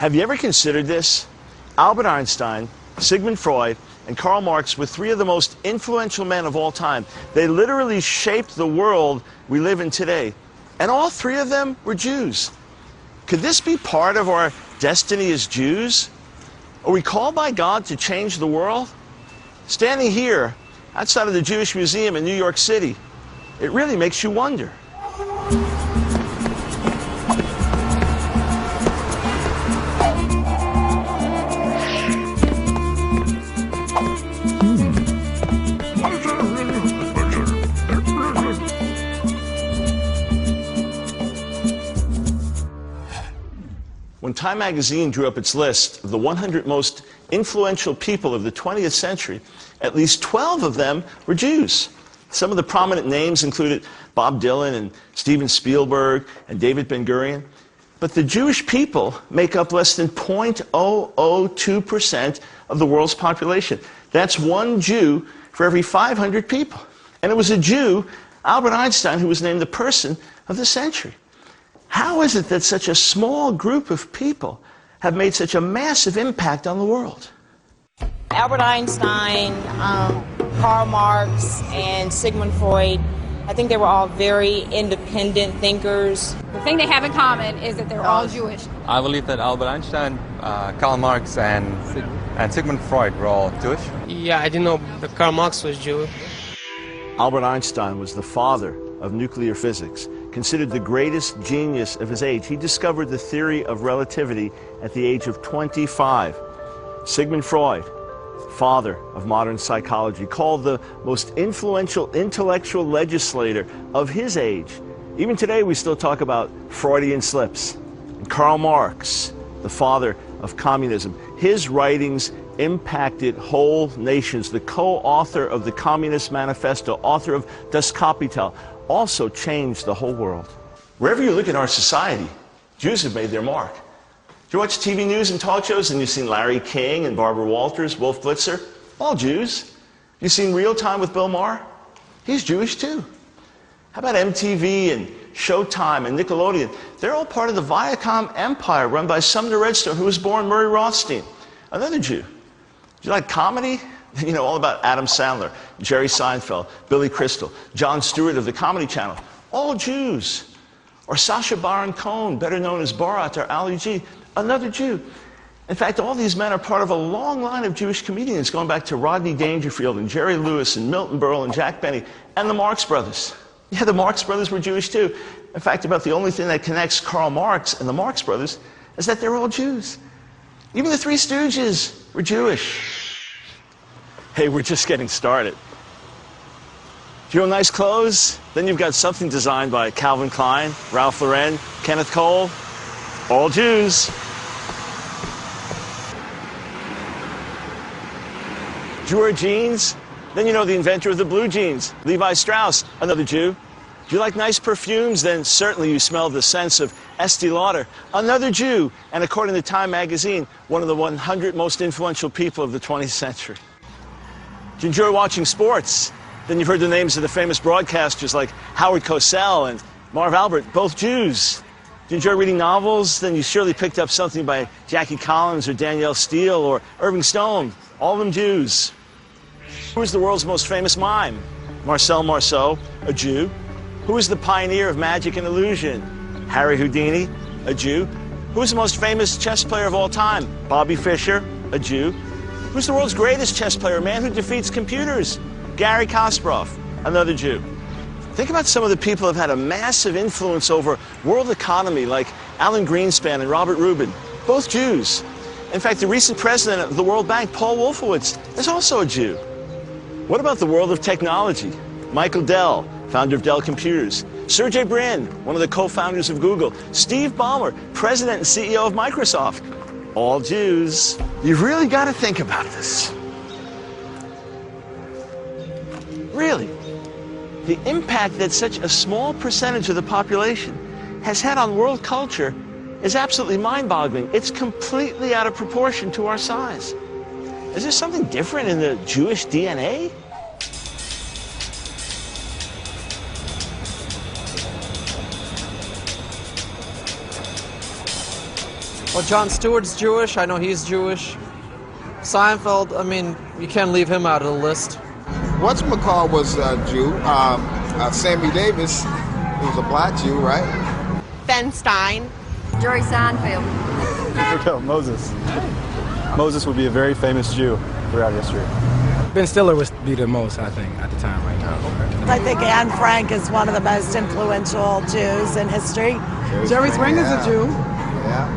Have you ever considered this? Albert Einstein, Zigmund Freud, and Karl Marx were three of the most influential men of all time. They literally shaped the world we live in today. And all three of them were Jews. Could this be part of our destiny as Jews? Are we called by God to change the world? Standing here, outside of the Jewish Museum in New York City, it really makes you wonder. When Time magazine drew up its list of the 100 most influential people of the 20th century, at least 12 of them were Jews. Some of the prominent names included Bob Dylan and Steven Spielberg and David Ben-Gurion. But the Jewish people make up less than 0.002% of the world's population. That's one Jew for every 500 people. And it was a Jew, Albert Einstein, who was named the person of the century. How is it that such a small group of people have made such a massive impact on the world? Albert Einstein, Karl Marx, and Zigmund Freud, I think they were all very independent thinkers. The thing they have in common is that they're all Jewish. I believe that Albert Einstein, Karl Marx, and Sigmund Freud were all Jewish. Yeah, I didn't know that Karl Marx was Jewish. Albert Einstein was the father of nuclear physics, considered the greatest genius of his age. He discovered the theory of relativity at the age of 25. Sigmund Freud, father of modern psychology, called the most influential intellectual legislator of his age. Even today we still talk about Freudian slips. And Karl Marx, the father of communism, his writings impacted whole nations. The co-author of the Communist Manifesto, author of Das Kapital, also changed the whole world. Wherever you look in our society, Jews have made their mark. Do you watch TV news and talk shows and you've seen Larry King and Barbara Walters, Wolf Blitzer? All Jews. You've seen Real Time with Bill Maher? He's Jewish too. How about MTV and Showtime and Nickelodeon? They're all part of the Viacom empire run by Sumner Redstone, who was born Murray Rothstein, another Jew. Do you like comedy? Then you know all about Adam Sandler, Jerry Seinfeld, Billy Crystal, Jon Stewart of the Comedy Channel, all Jews. Or Sacha Baron Cohen, better known as Borat or Ali G, another Jew. In fact, all these men are part of a long line of Jewish comedians going back to Rodney Dangerfield and Jerry Lewis and Milton Berle and Jack Benny and the Marx Brothers. Yeah, the Marx Brothers were Jewish too. In fact, about the only thing that connects Karl Marx and the Marx Brothers is that they're all Jews. Even the Three Stooges were Jewish. Hey, we're just getting started. Do you know nice clothes? Then you've got something designed by Calvin Klein, Ralph Lauren, Kenneth Cole, all Jews. Do you wear jeans? Then you know the inventor of the blue jeans, Levi Strauss, another Jew. Do you like nice perfumes? Then certainly you smell the scents of Estee Lauder, another Jew, and according to Time magazine, one of the 100 most influential people of the 20th century. Do you enjoy watching sports? Then you've heard the names of the famous broadcasters like Howard Cosell and Marv Albert, both Jews. Do you enjoy reading novels? Then you surely picked up something by Jackie Collins or Danielle Steele or Irving Stone, all of them Jews. Who is the world's most famous mime? Marcel Marceau, a Jew. Who is the pioneer of magic and illusion? Harry Houdini, a Jew. Who is the most famous chess player of all time? Bobby Fischer, a Jew. Who's the world's greatest chess player, a man who defeats computers? Garry Kasparov, another Jew. Think about some of the people who have had a massive influence over world economy, like Alan Greenspan and Robert Rubin, both Jews. In fact, the recent president of the World Bank, Paul Wolfowitz, is also a Jew. What about the world of technology? Michael Dell, founder of Dell Computers. Sergey Brin, one of the co-founders of Google. Steve Ballmer, president and CEO of Microsoft. All Jews. You've really got to think about this. Really, the impact that such a small percentage of the population has had on world culture is absolutely mind-boggling. It's completely out of proportion to our size. Is there something different in the Jewish DNA? Well, Jon Stewart's Jewish. I know he's Jewish. Seinfeld, I mean, you can't leave him out of the list. Whatchamacall was a Jew. Sammy Davis, who was a black Jew, right? Ben Stein. Jerry Seinfeld. Moses. Moses would be a very famous Jew throughout history. Ben Stiller would be the most, I think, at the time right now. I think Anne Frank is one of the most influential Jews in history. Jerry Springer's a Jew. Yeah.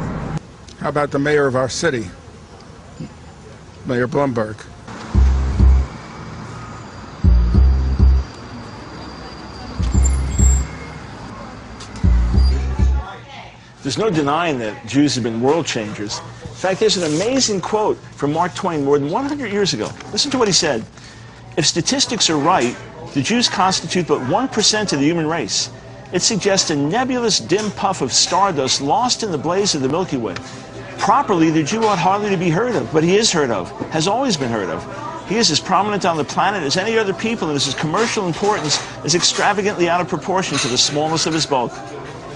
How about the mayor of our city? Mayor Bloomberg. There's no denying that Jews have been world changers. In fact, there's an amazing quote from Mark Twain more than 100 years ago. Listen to what he said. If statistics are right, the Jews constitute but 1% of the human race. It suggests a nebulous dim puff of stardust lost in the blaze of the Milky Way. Properly, the Jew ought hardly to be heard of, but he is heard of, has always been heard of. He is as prominent on the planet as any other people, and his commercial importance is extravagantly out of proportion to the smallness of his bulk.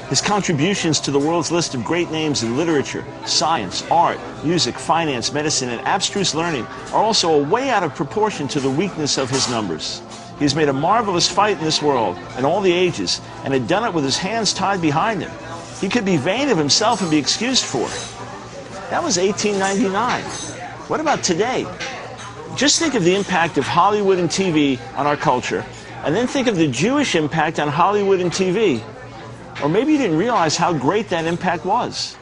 His contributions to the world's list of great names in literature, science, art, music, finance, medicine, and abstruse learning are also way out of proportion to the weakness of his numbers. He has made a marvelous fight in this world, in all the ages, and had done it with his hands tied behind him. He could be vain of himself and be excused for it. That was 1899. What about today? Just think of the impact of Hollywood and TV on our culture, and then think of the Jewish impact on Hollywood and TV. Or maybe you didn't realize how great that impact was.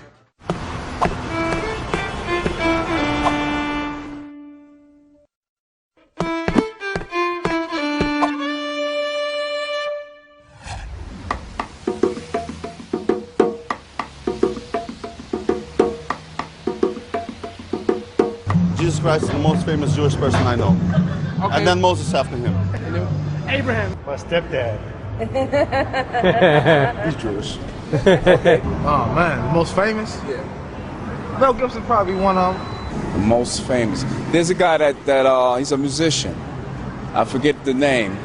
Jesus Christ is the most famous Jewish person I know. Okay. And then Moses after him. Abraham. My stepdad. He's Jewish. Okay. Oh man, the most famous? Yeah. Mel Gibson probably one of them. The most famous. There's a guy that he's a musician. I forget the name.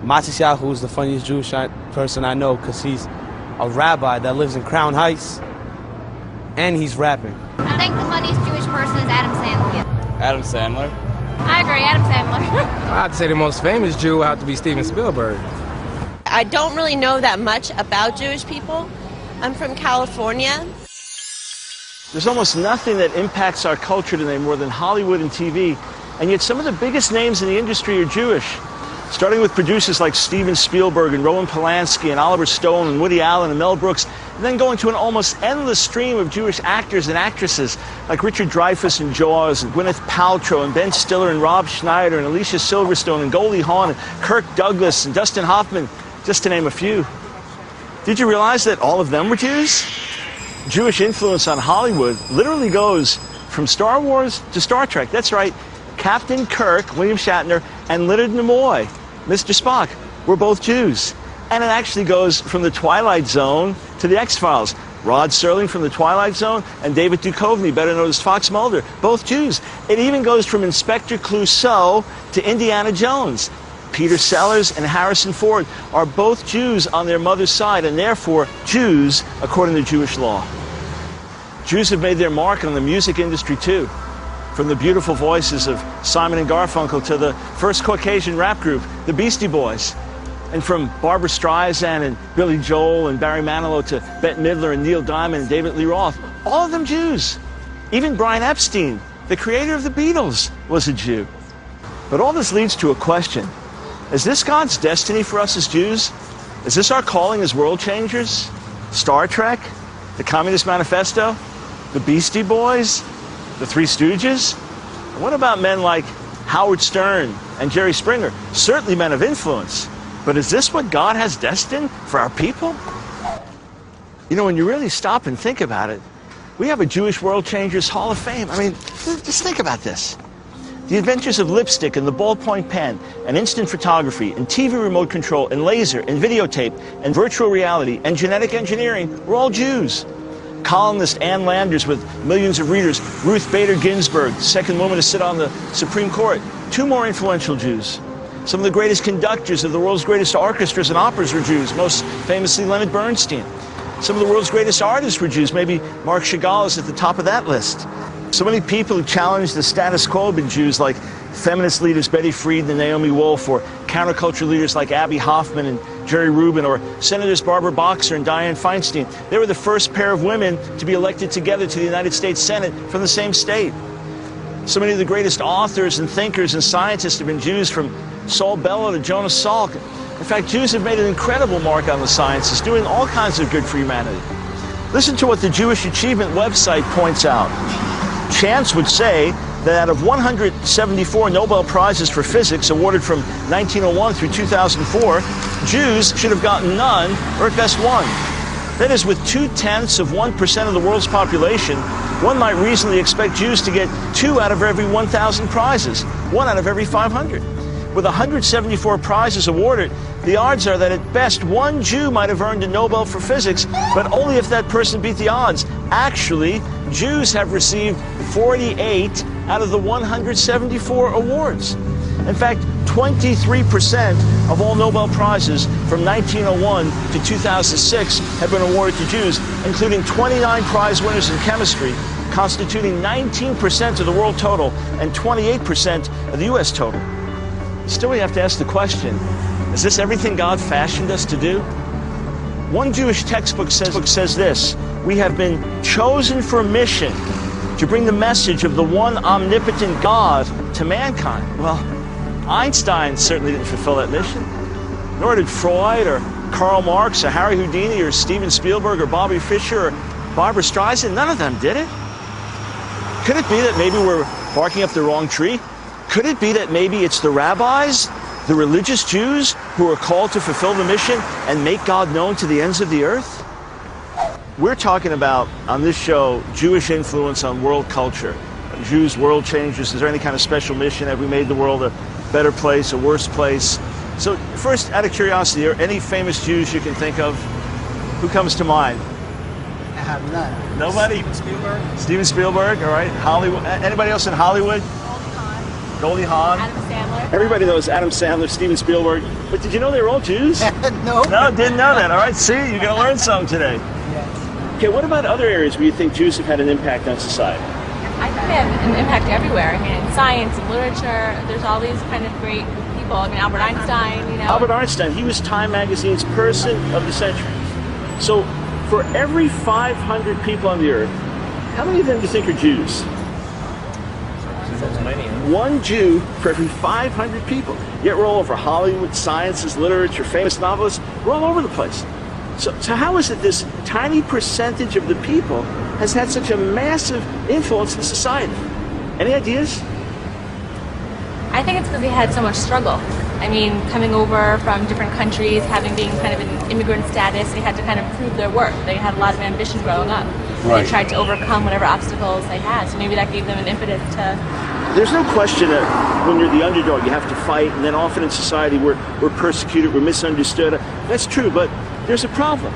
Matisyahu is the funniest Jewish person I know because he's a rabbi that lives in Crown Heights and he's rapping. I think the funniest Jewish person is Adam Sandler. Adam Sandler? I agree, Adam Sandler. I'd say the most famous Jew would have to be Steven Spielberg. I don't really know that much about Jewish people. I'm from California. There's almost nothing that impacts our culture today more than Hollywood and TV, and yet some of the biggest names in the industry are Jewish. Starting with producers like Steven Spielberg and Roman Polanski and Oliver Stone and Woody Allen and Mel Brooks, and then going to an almost endless stream of Jewish actors and actresses like Richard Dreyfuss in Jaws and Gwyneth Paltrow and Ben Stiller and Rob Schneider and Alicia Silverstone and Goldie Hawn and Kirk Douglas and Dustin Hoffman, just to name a few. Did you realize that all of them were Jews? Jewish influence on Hollywood literally goes from Star Wars to Star Trek. That's right. Captain Kirk, William Shatner, and Leonard Nimoy, Mr. Spock, were both Jews. And it actually goes from The Twilight Zone to The X-Files. Rod Serling from The Twilight Zone and David Duchovny, better known as Fox Mulder, both Jews. It even goes from Inspector Clouseau to Indiana Jones. Peter Sellers and Harrison Ford are both Jews on their mother's side and therefore Jews according to Jewish law. Jews have made their mark on the music industry too. From the beautiful voices of Simon and Garfunkel to the first Caucasian rap group, the Beastie Boys. And from Barbra Streisand and Billy Joel and Barry Manilow to Bette Midler and Neil Diamond and David Lee Roth, all of them Jews. Even Brian Epstein, the creator of the Beatles, was a Jew. But all this leads to a question. Is this God's destiny for us as Jews? Is this our calling as world changers? Star Trek? The Communist Manifesto? The Beastie Boys? The Three Stooges? And what about men like Howard Stern and Jerry Springer? Certainly men of influence. But is this what God has destined for our people? You know, when you really stop and think about it, we have a Jewish World Changers Hall of Fame. I mean, just think about this. The adventures of lipstick and the ballpoint pen and instant photography and TV remote control and laser and videotape and virtual reality and genetic engineering were all Jews. Columnist Ann Landers with millions of readers, Ruth Bader Ginsburg, the second woman to sit on the Supreme Court, two more influential Jews. Some of the greatest conductors of the world's greatest orchestras and operas were Jews, most famously Leonard Bernstein. Some of the world's greatest artists were Jews. Maybe Marc Chagall is at the top of that list. So many people who challenged the status quo have been Jews, like feminist leaders Betty Friedan and Naomi Wolf, or counterculture leaders like Abby Hoffman and Jerry Rubin, or Senators Barbara Boxer and Dianne Feinstein. They were the first pair of women to be elected together to the United States Senate from the same state. So many of the greatest authors and thinkers and scientists have been Jews, from Saul Bellow to Jonas Salk. In fact, Jews have made an incredible mark on the sciences, doing all kinds of good for humanity. Listen to what the Jewish Achievement website points out. Chance would say that out of 174 Nobel Prizes for physics awarded from 1901 through 2004, Jews should have gotten none, or at best one. That is, with 0.2% of the world's population, one might reasonably expect Jews to get 2 out of every 1,000 prizes, 1 out of every 500. With 174 prizes awarded, the odds are that at best one Jew might have earned a Nobel for physics, but only if that person beat the odds. Actually, Jews have received 48 out of the 174 awards. In fact, 23% of all Nobel Prizes from 1901 to 2006 have been awarded to Jews, including 29 prize winners in chemistry, constituting 19% of the world total and 28% of the U.S. total. Still, we have to ask the question, is this everything God fashioned us to do? One Jewish textbook says this: we have been chosen for a mission to bring the message of the one omnipotent God to mankind. Well, Einstein certainly didn't fulfill that mission, nor did Freud or Karl Marx or Harry Houdini or Steven Spielberg or Bobby Fischer or Barbara Streisand. None of them did it. Could it be that maybe we're barking up the wrong tree? Could it be that maybe it's the rabbis, the religious Jews, who are called to fulfill the mission and make God known to the ends of the earth? We're talking about, on this show, Jewish influence on world culture. Jews, world changers. Is there any kind of special mission? Have we made the world a better place, a worse place? So first, out of curiosity, are any famous Jews you can think of? Who comes to mind? I have none. Nobody? Steven Spielberg. Steven Spielberg, all right. Hollywood. Anybody else in Hollywood? Goldie Hawn. Adam Sandler. Everybody knows Adam Sandler, Steven Spielberg. But did you know they were all Jews? No. No, didn't know that. All right, see, you're going to learn something today. Yes. Okay, what about other areas where you think Jews have had an impact on society? I think they have an impact everywhere. I mean, in science and literature, there's all these kind of great people. I mean, Albert Einstein, you know. Albert Einstein, he was Time Magazine's Person of the Century. So, for every 500 people on the earth, how many of them do you think are Jews? One Jew for every 500 people. Yet we're all over Hollywood, sciences, literature, famous novelists. We're all over the place. So how is it this tiny percentage of the people has had such a massive influence in society? Any ideas? I think it's because they had so much struggle. I mean, coming over from different countries, being kind of in immigrant status, they had to kind of prove their worth. They had a lot of ambition growing up. Right. They tried to overcome whatever obstacles they had. So maybe that gave them an impetus to... There's no question that when you're the underdog, you have to fight, and then often in society we're persecuted, we're misunderstood. That's true, but there's a problem.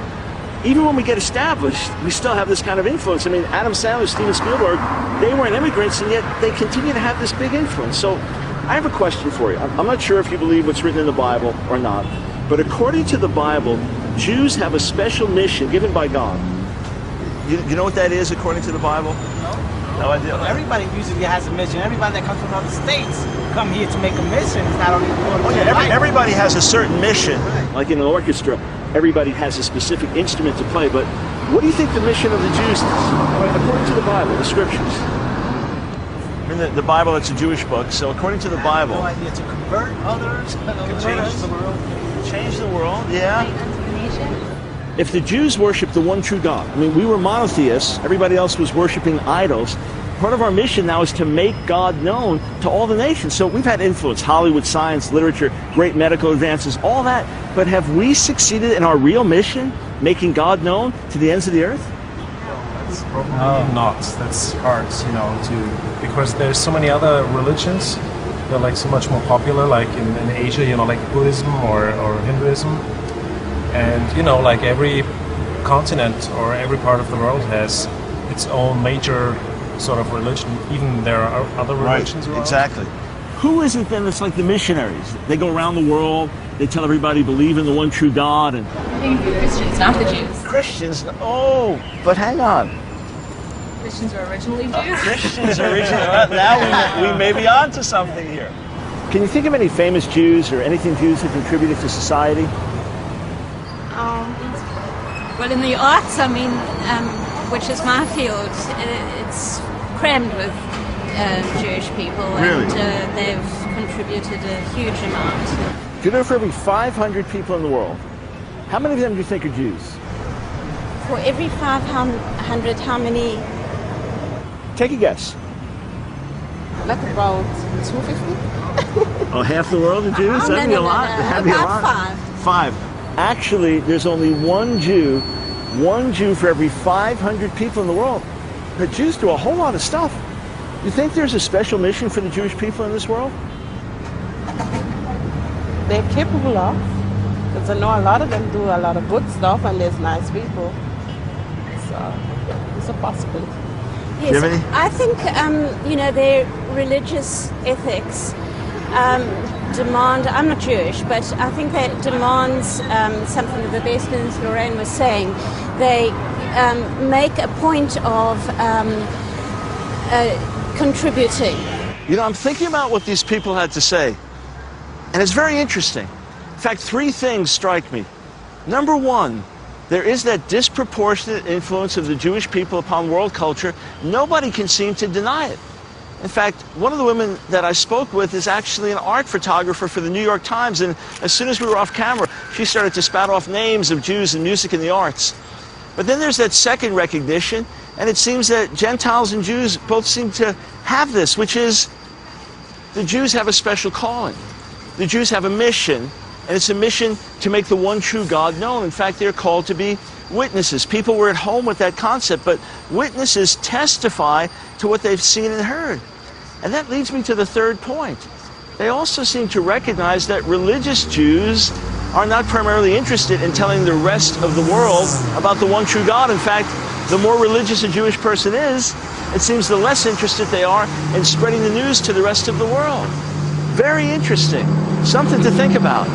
Even when we get established, we still have this kind of influence. I mean, Adam Sandler, Steven Spielberg, they weren't immigrants, and yet they continue to have this big influence. So I have a question for you. I'm not sure if you believe what's written in the Bible or not, but according to the Bible, Jews have a special mission given by God. You know what that is according to the Bible? No idea. Well, everybody usually has a mission. Everybody that comes from other states come here to make a mission. It's not only everybody has a certain mission. Right. Like in an orchestra, everybody has a specific instrument to play. But what do you think the mission of the Jews is? According to the Bible, the scriptures. I mean, the Bible, it's a Jewish book. So according to the Bible, I have no idea. To convert others, change the world. Change the world, yeah. If the Jews worship the one true God, I mean, we were monotheists, everybody else was worshiping idols. Part of our mission now is to make God known to all the nations. So we've had influence, Hollywood, science, literature, great medical advances, all that. But have we succeeded in our real mission, making God known to the ends of the earth? That's probably not. That's hard, because there's so many other religions. They're like so much more popular, like in Asia, like Buddhism or Hinduism. And, like every continent or every part of the world has its own major sort of religion. Even there are other religions around. Exactly. Who is it then that's like the missionaries? They go around the world, They tell everybody believe in the one true God. And I think the Christians, not the Jews. Christians? Oh, but hang on. Christians are originally Jews. Christians are originally. Now we may be on to something here. Can you think of any famous Jews or anything Jews have contributed to society? Well, in the arts, I mean, which is my field, it's crammed with Jewish people, Really? And they've contributed a huge amount. Do you know for every 500 people in the world, how many of them do you think are Jews? For every 500, how many? Take a guess. Like about 250? Oh, half the world are Jews? That'd be a lot. That'd be a lot. Five. Actually, there's only one Jew for every 500 people in the world. But Jews do a whole lot of stuff. You think there's a special mission for the Jewish people in this world? They're capable of. Because I know a lot of them do a lot of good stuff, and there's nice people. So it's a possibility. Yes, Do you have any? I think, you know, their religious ethics demand, I'm not Jewish, but I think that demands something that the Bestins Lorraine was saying. They make a point of contributing. You know, I'm thinking about what these people had to say, and it's very interesting. In fact, three things strike me. Number one, there is that disproportionate influence of the Jewish people upon world culture. Nobody can seem to deny it. In fact, one of the women that I spoke with is actually an art photographer for the New York Times, and as soon as we were off camera, she started to spout off names of Jews in music and the arts. But then there's that second recognition, and it seems that Gentiles and Jews both seem to have this, which is the Jews have a special calling. The Jews have a mission, and it's a mission to make the one true God known. In fact, they're called to be witnesses. People were at home with that concept, but witnesses testify to what they've seen and heard. And that leads me to the third point. They also seem to recognize that religious Jews are not primarily interested in telling the rest of the world about the one true God. In fact, the more religious a Jewish person is, it seems the less interested they are in spreading the news to the rest of the world. Very interesting. Something to think about.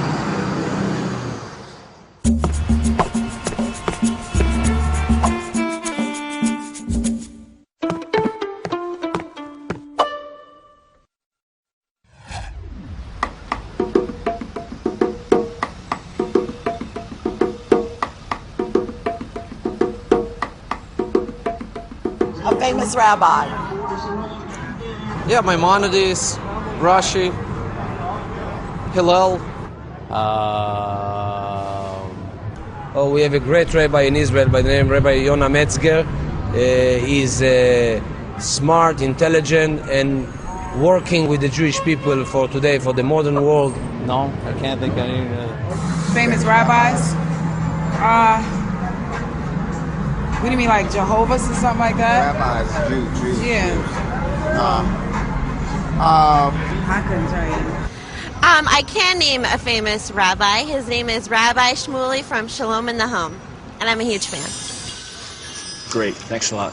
A famous rabbi. Yeah, Maimonides, Rashi, Hillel. Oh, we have a great rabbi in Israel by the name Rabbi Yonah Metzger. He's smart, intelligent, and working with the Jewish people for today, for the modern world. No, I can't think of any. Famous rabbis? What do you mean, like Jehovah's or something like that? Rabbis, Jews. Yeah. I couldn't tell you. I can name a famous rabbi. His name is Rabbi Shmuley from Shalom in the Home, and I'm a huge fan. Great, thanks a lot.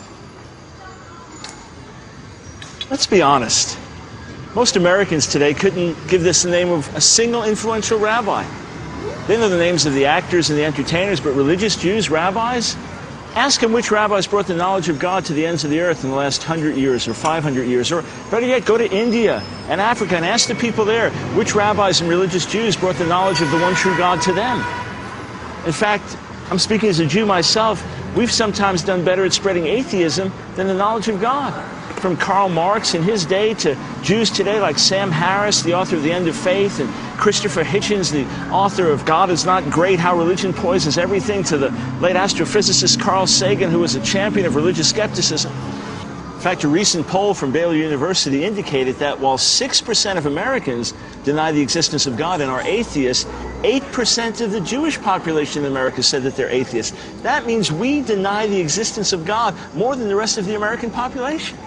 Let's be honest. Most Americans today couldn't give this the name of a single influential rabbi. They know the names of the actors and the entertainers, but religious Jews, rabbis? Ask them which rabbis brought the knowledge of God to the ends of the earth in the last 100 years or 500 years. Or better yet, go to India and Africa and ask the people there which rabbis and religious Jews brought the knowledge of the one true God to them. In fact, I'm speaking as a Jew myself, we've sometimes done better at spreading atheism than the knowledge of God. From Karl Marx in his day to Jews today like Sam Harris, the author of The End of Faith, and Christopher Hitchens, the author of God is Not Great, How Religion Poisons Everything, to the late astrophysicist Carl Sagan, who was a champion of religious skepticism. In fact, a recent poll from Baylor University indicated that while 6% of Americans deny the existence of God and are atheists, 8% of the Jewish population in America said that they're atheists. That means we deny the existence of God more than the rest of the American population.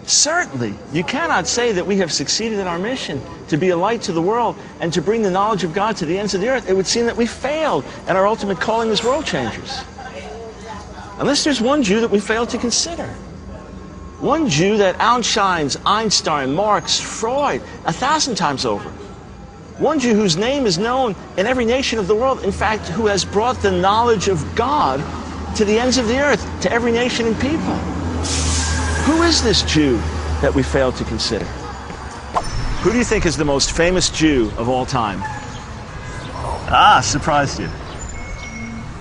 Certainly, you cannot say that we have succeeded in our mission to be a light to the world and to bring the knowledge of God to the ends of the earth. It would seem that we failed in our ultimate calling as world changers. Unless there's one Jew that we failed to consider. One Jew that outshines Einstein, Marx, Freud 1,000 times over. One Jew whose name is known in every nation of the world, in fact, who has brought the knowledge of God to the ends of the earth, to every nation and people. Who is this Jew that we fail to consider? Who do you think is the most famous Jew of all time? Ah, surprised you.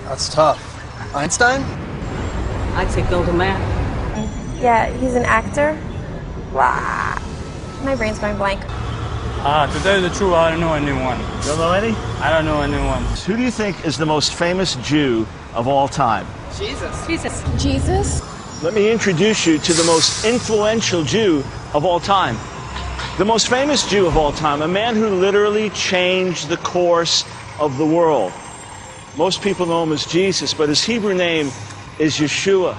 That's tough. Einstein? I'd say Golda Meir. Yeah, he's an actor. Wow. My brain's going blank. To tell you the truth, I don't know anyone. You don't know any? I don't know anyone. Who do you think is the most famous Jew of all time? Jesus. Jesus? Let me introduce you to the most influential Jew of all time. The most famous Jew of all time, a man who literally changed the course of the world. Most people know him as Jesus, but his Hebrew name is Yeshua.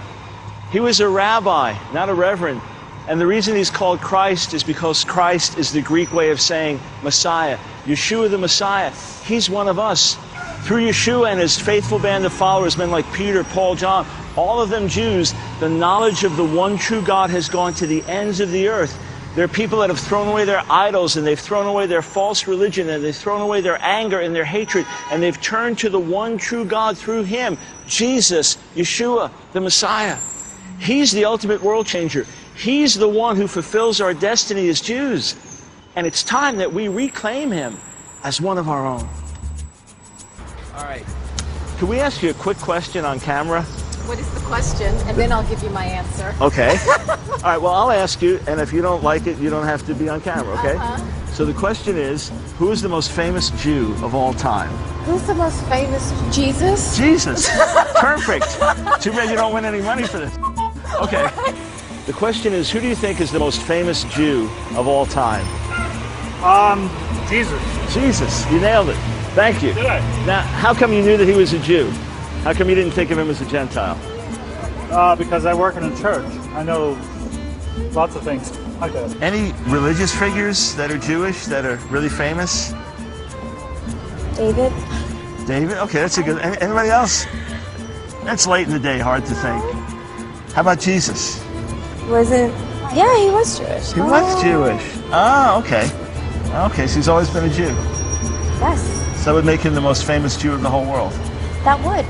He was a rabbi, not a reverend. And the reason he's called Christ is because Christ is the Greek way of saying Messiah. Yeshua the Messiah. He's one of us. Through Yeshua and his faithful band of followers, men like Peter, Paul, John, all of them Jews, the knowledge of the one true God has gone to the ends of the earth. There are people that have thrown away their idols, and they've thrown away their false religion, and they've thrown away their anger and their hatred, and they've turned to the one true God through him, Jesus, Yeshua, the Messiah. He's the ultimate world changer. He's the one who fulfills our destiny as Jews. And it's time that we reclaim him as one of our own. All right. Can we ask you a quick question on camera? What is the question? And then I'll give you my answer. Okay. All right, well, I'll ask you, and if you don't like it, you don't have to be on camera, okay? So the question is, who is the most famous Jew of all time? Who's the most famous? Jesus? Jesus. Perfect. Too bad you don't win any money for this. Okay. The question is, who do you think is the most famous Jew of all time? Jesus. Jesus. You nailed it. Thank you. Did I? Now, how come you knew that he was a Jew? How come you didn't think of him as a Gentile? Because I work in a church. I know lots of things like that. Any religious figures that are Jewish that are really famous? David? David? Okay, that's a good... Anybody else? That's late in the day, hard to think. How about Jesus? Yeah, he was Jewish. He was Jewish. Oh, okay. Okay, so he's always been a Jew. Yes. So that would make him the most famous Jew of the whole world. That would.